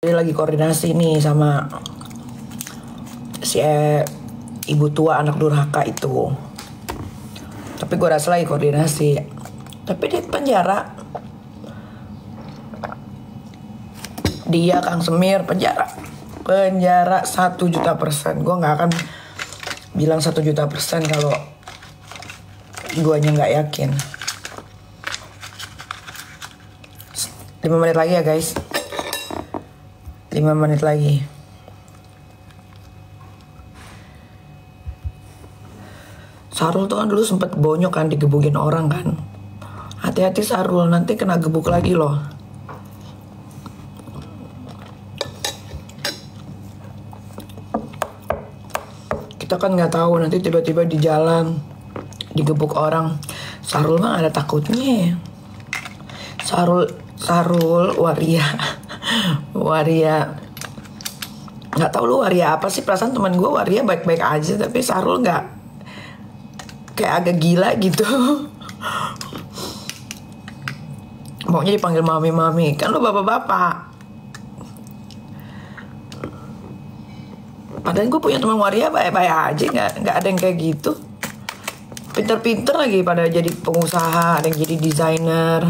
Dia lagi koordinasi nih sama si ibu tua anak durhaka itu. Tapi gue rasa lagi koordinasi. Tapi di penjara. Dia Kang Semir penjara 1.000.000%. Gue nggak akan bilang 1.000.000% kalau guanya nggak yakin. 5 menit lagi ya guys. 5 menit lagi. Sarul tuh kan dulu sempet bonyok kan, digebukin orang kan. Hati-hati Sarul, nanti kena gebuk lagi loh. Kita kan nggak tahu nanti tiba-tiba di jalan digebuk orang. Sarul mah ada takutnya. Sarul waria nggak tahu lu waria apa sih, perasaan teman gue waria baik-baik aja, tapi Sarul nggak, kayak agak gila gitu. Maunya dipanggil mami kan lu bapak-bapak. Padahal gue punya teman waria baik-baik aja, nggak ada yang kayak gitu. Pinter-pinter lagi pada jadi pengusaha, ada yang jadi desainer.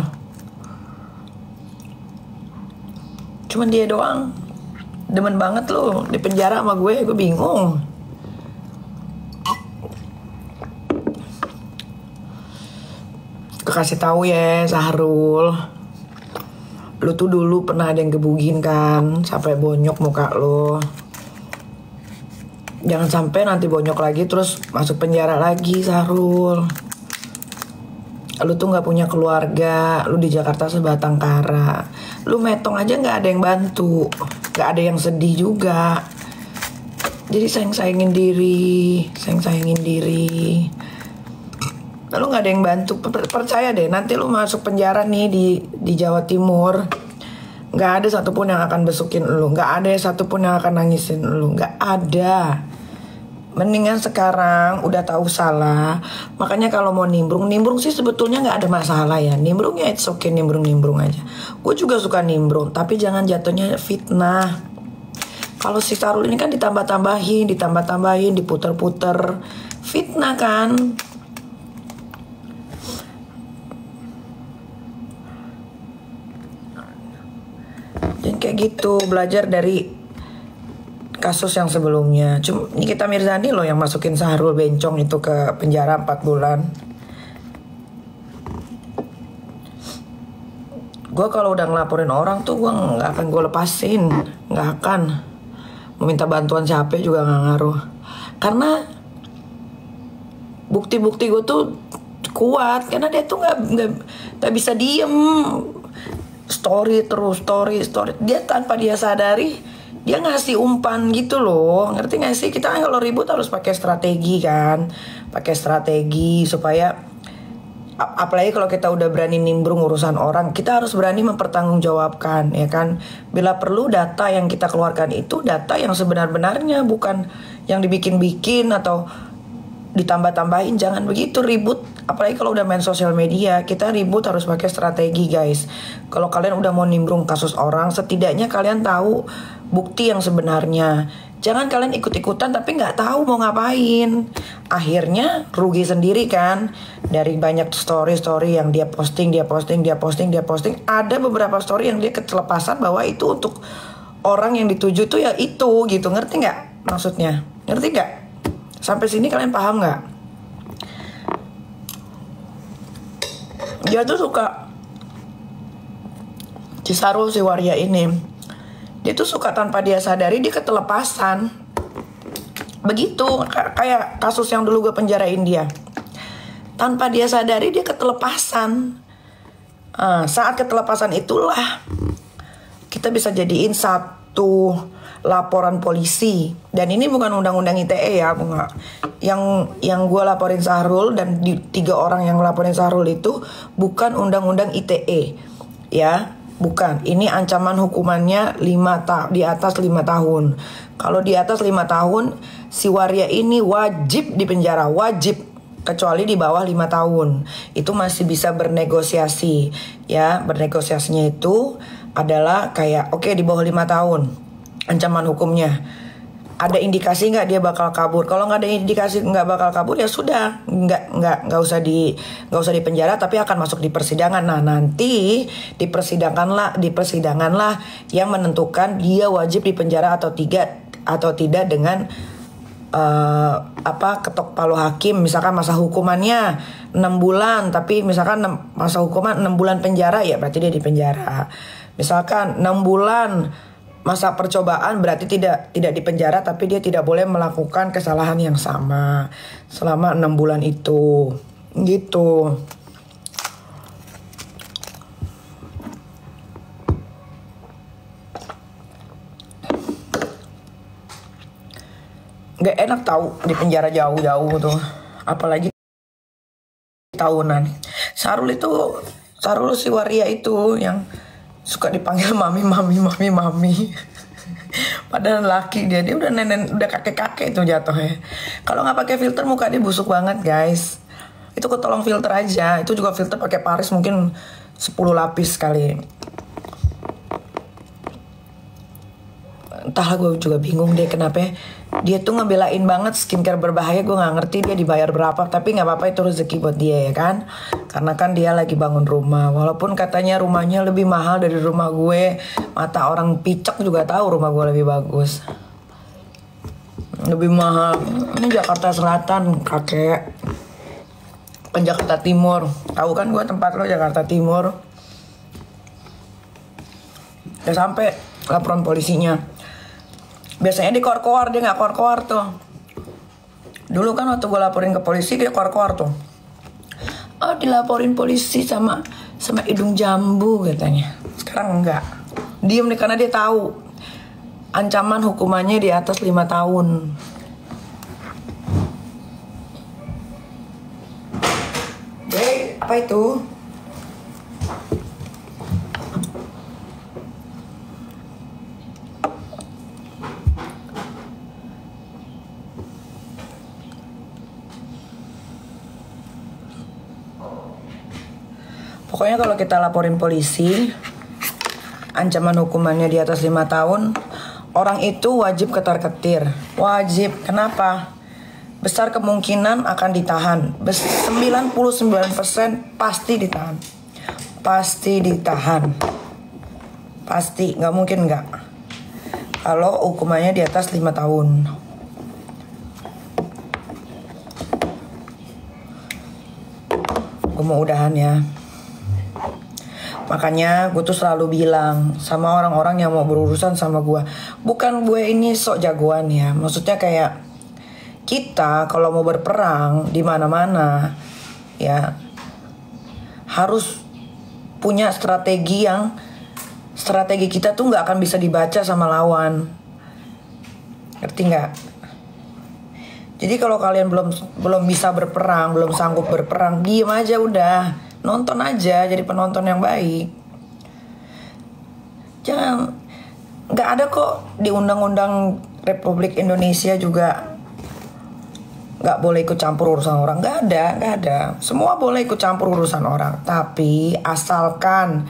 Cuman dia doang demen banget loh di penjara sama gue bingung. Gue kasih tahu ya Sahrul, lu tuh dulu pernah ada yang gebukin kan sampai bonyok muka lo. Jangan sampai nanti bonyok lagi terus masuk penjara lagi Sahrul. Lu tuh nggak punya keluarga, lu di Jakarta sebatang kara, lu metong aja nggak ada yang bantu, nggak ada yang sedih juga. Jadi sayang-sayangin diri. Lalu nggak ada yang bantu. Percaya deh, nanti lu masuk penjara nih di Jawa Timur, nggak ada satupun yang akan besukin lu, nggak ada satupun yang akan nangisin lu, nggak ada. Mendingan sekarang udah tahu salah. Makanya kalau mau nimbrung sih sebetulnya nggak ada masalah ya. Nimbrungnya it's okay, nimbrung aja. Gue juga suka nimbrung, tapi jangan jatuhnya fitnah. Kalau si Sarul ini kan ditambah-tambahin, diputer-puter, fitnah kan. Dan kayak gitu, belajar dari kasus yang sebelumnya. Cuma Nikita Mirzani loh yang masukin Sahrul bencong itu ke penjara 4 bulan. Gue kalau udah ngelaporin orang tuh gue nggak akan gue lepasin, nggak akan. Mau minta bantuan siapa juga nggak ngaruh. Karena bukti-bukti gue tuh kuat, karena dia tuh nggak bisa diem. Story. Dia tanpa dia sadari dia ngasih umpan gitu loh, ngerti gak sih? Kita kan kalau ribut harus pakai strategi kan, supaya apalagi kalau kita udah berani nimbrung urusan orang, kita harus berani mempertanggungjawabkan, ya kan? Bila perlu data yang kita keluarkan itu data yang sebenar-benarnya, bukan yang dibikin-bikin atau ditambah-tambahin. Jangan begitu ribut, apalagi kalau udah main sosial media. Kita ribut harus pakai strategi guys. Kalau kalian udah mau nimbrung kasus orang, setidaknya kalian tahu bukti yang sebenarnya. Jangan kalian ikut-ikutan tapi nggak tahu mau ngapain. Akhirnya rugi sendiri kan. Dari banyak story yang dia posting. Ada beberapa story yang dia ketelepasan bahwa itu untuk orang yang dituju tuh ya itu gitu. Ngerti nggak maksudnya? Ngerti nggak? Sampai sini kalian paham nggak? Dia tuh suka, si Sarul si waria ini, dia tuh suka tanpa dia sadari dia ketelepasan. Begitu kayak kasus yang dulu gue penjarain dia. Tanpa dia sadari dia ketelepasan. Saat ketelepasan itulah kita bisa jadiin satu laporan polisi. Dan ini bukan undang-undang ITE ya, bunga. Yang gue laporin Sahrul dan 3 orang yang laporin Sahrul itu bukan undang-undang ITE ya. Bukan, ini ancaman hukumannya di atas 5 tahun. Kalau di atas 5 tahun, si waria ini wajib dipenjara, wajib. Kecuali di bawah 5 tahun. Itu masih bisa bernegosiasi. Ya, bernegosiasinya itu adalah kayak oke, di bawah 5 tahun ancaman hukumnya. Ada indikasi nggak dia bakal kabur? Kalau nggak ada indikasi nggak bakal kabur, ya sudah, nggak usah di penjara, tapi akan masuk di persidangan. Nah, nanti di persidangan lah yang menentukan dia wajib di penjara atau tidak dengan ketok palu hakim. Misalkan masa hukumannya 6 bulan, tapi misalkan masa hukuman 6 bulan penjara, ya berarti dia di penjara. Misalkan 6 bulan masa percobaan, berarti tidak di penjara, tapi dia tidak boleh melakukan kesalahan yang sama selama 6 bulan itu. Gitu. Gak enak tahu di penjara jauh-jauh tuh, apalagi tahunan. Sarul si waria itu yang suka dipanggil mami. Padahal laki dia udah nenek, udah kakek itu jatuhnya. Kalau nggak pakai filter muka dia busuk banget, guys. Itu ketolong filter aja. Itu juga filter pakai Paris mungkin 10 lapis kali. Entahlah, gue juga bingung deh kenapa dia tuh ngebelain banget skincare berbahaya. Gue nggak ngerti dia dibayar berapa, tapi nggak apa-apa, itu rezeki buat dia ya kan. Karena kan dia lagi bangun rumah, walaupun katanya rumahnya lebih mahal dari rumah gue. Mata orang picek juga tahu rumah gue lebih bagus, lebih mahal. Ini Jakarta Selatan, kakek. Bukan Jakarta Timur. Tahu kan gue tempat lo Jakarta Timur. Udah sampai laporan polisinya. Biasanya di koar-koar, dia nggak koar-koar tuh. Dulu kan waktu gue laporin ke polisi, dia koar-koar tuh. Oh, dilaporin polisi sama hidung jambu katanya. Sekarang enggak. Diem nih karena dia tahu ancaman hukumannya di atas 5 tahun. Jadi apa itu? Pokoknya kalau kita laporin polisi, ancaman hukumannya di atas 5 tahun, orang itu wajib ketar-ketir. Wajib. Kenapa? Besar kemungkinan akan ditahan. 99% pasti ditahan. Pasti ditahan. Pasti, nggak mungkin nggak. Kalau hukumannya di atas 5 tahun. Gue mau udahan ya. Makanya gue tuh selalu bilang sama orang-orang yang mau berurusan sama gue, bukan gue ini sok jagoan ya, maksudnya kayak kita kalau mau berperang di mana-mana ya harus punya strategi kita tuh nggak akan bisa dibaca sama lawan, ngerti nggak? Jadi kalau kalian belum bisa berperang, belum sanggup berperang, diem aja udah. Nonton aja, jadi penonton yang baik. Jangan, nggak ada kok di Undang-Undang Republik Indonesia juga nggak boleh ikut campur urusan orang. Nggak ada. Semua boleh ikut campur urusan orang. Tapi asalkan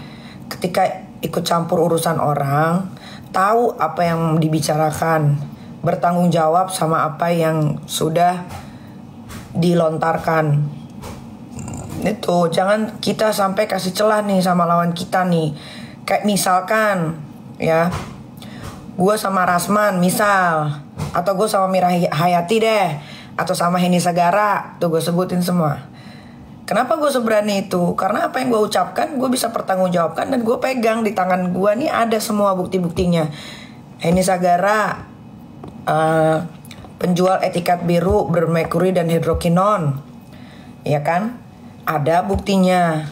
ketika ikut campur urusan orang, tahu apa yang dibicarakan, bertanggung jawab sama apa yang sudah dilontarkan. Itu jangan kita sampai kasih celah nih sama lawan kita nih. Kayak misalkan ya, gue sama Rasman misal, atau gue sama Mira Hayati deh, atau sama Heni Sagara, tuh gue sebutin semua. Kenapa gue seberani itu? Karena apa yang gue ucapkan gue bisa pertanggungjawabkan, dan gue pegang di tangan gue nih ada semua bukti-buktinya. Heni Sagara penjual etikat biru bermerkuri dan hidrokinon, ya kan? Ada buktinya,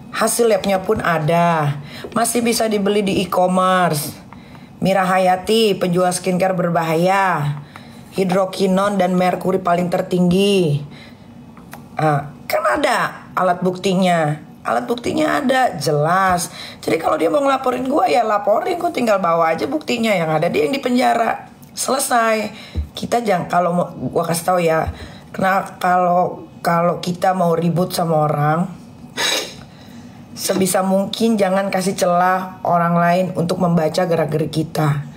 hasil labnya pun ada, masih bisa dibeli di e-commerce. Mira Hayati penjual skincare berbahaya, hidrokinon dan merkuri paling tertinggi. Kan ada alat buktinya ada jelas. Jadi kalau dia mau ngelaporin gue, ya laporin, gue tinggal bawa aja buktinya. Yang ada dia yang di penjara, selesai. Kita jangan, kalau mau gue kasih tahu ya, karena kalau kita mau ribut sama orang, sebisa mungkin jangan kasih celah orang lain untuk membaca gerak-gerik kita.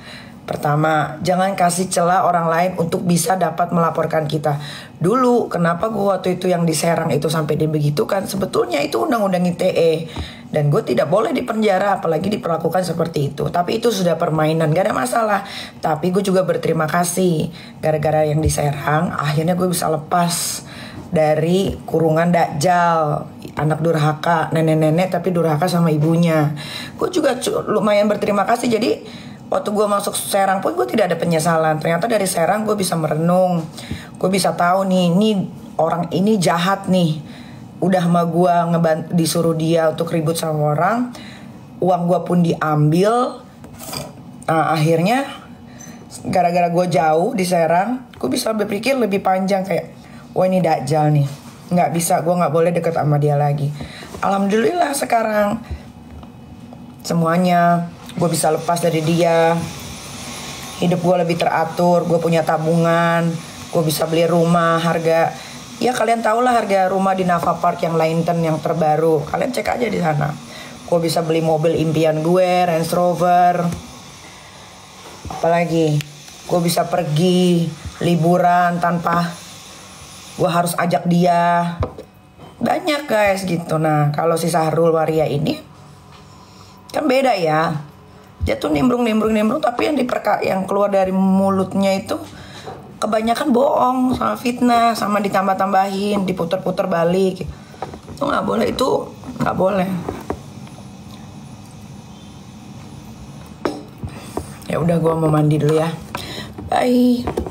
Pertama, jangan kasih celah orang lain untuk bisa dapat melaporkan kita. Dulu, kenapa gue waktu itu yang diserang itu sampai dibegitukan? Sebetulnya itu undang-undang ITE. Dan gue tidak boleh dipenjara, apalagi diperlakukan seperti itu. Tapi itu sudah permainan, gak ada masalah. Tapi gue juga berterima kasih. Gara-gara yang diserang, akhirnya gue bisa lepas dari kurungan Dajjal, anak durhaka, nenek-nenek tapi durhaka sama ibunya. Gue juga lumayan berterima kasih. Jadi waktu gue masuk Serang pun gue tidak ada penyesalan. Ternyata dari Serang gue bisa merenung. Gue bisa tahu nih, ini orang ini jahat nih. Udah sama gue disuruh dia untuk ribut sama orang. Uang gue pun diambil. Nah, akhirnya gara-gara gue jauh di Serang, gue bisa berpikir lebih panjang kayak, wah ini Dajjal nih. Gak bisa, gue gak boleh deket sama dia lagi. Alhamdulillah sekarang semuanya gue bisa lepas dari dia. Hidup gue lebih teratur. Gue punya tabungan. Gue bisa beli rumah harga, ya kalian tau lah harga rumah di Nava Park yang Lainton yang terbaru. Kalian cek aja di sana. Gue bisa beli mobil impian gue, Range Rover. Apalagi gue bisa pergi liburan tanpa gue harus ajak dia. Banyak guys gitu. Nah kalau si Sahrul Waria ini kan beda ya. Dia tuh nimbrung tapi yang keluar dari mulutnya itu kebanyakan bohong sama fitnah, sama ditambah-tambahin, diputer-puter balik. Itu nggak boleh, itu nggak boleh. Ya udah, gue mau mandi dulu ya. Bye.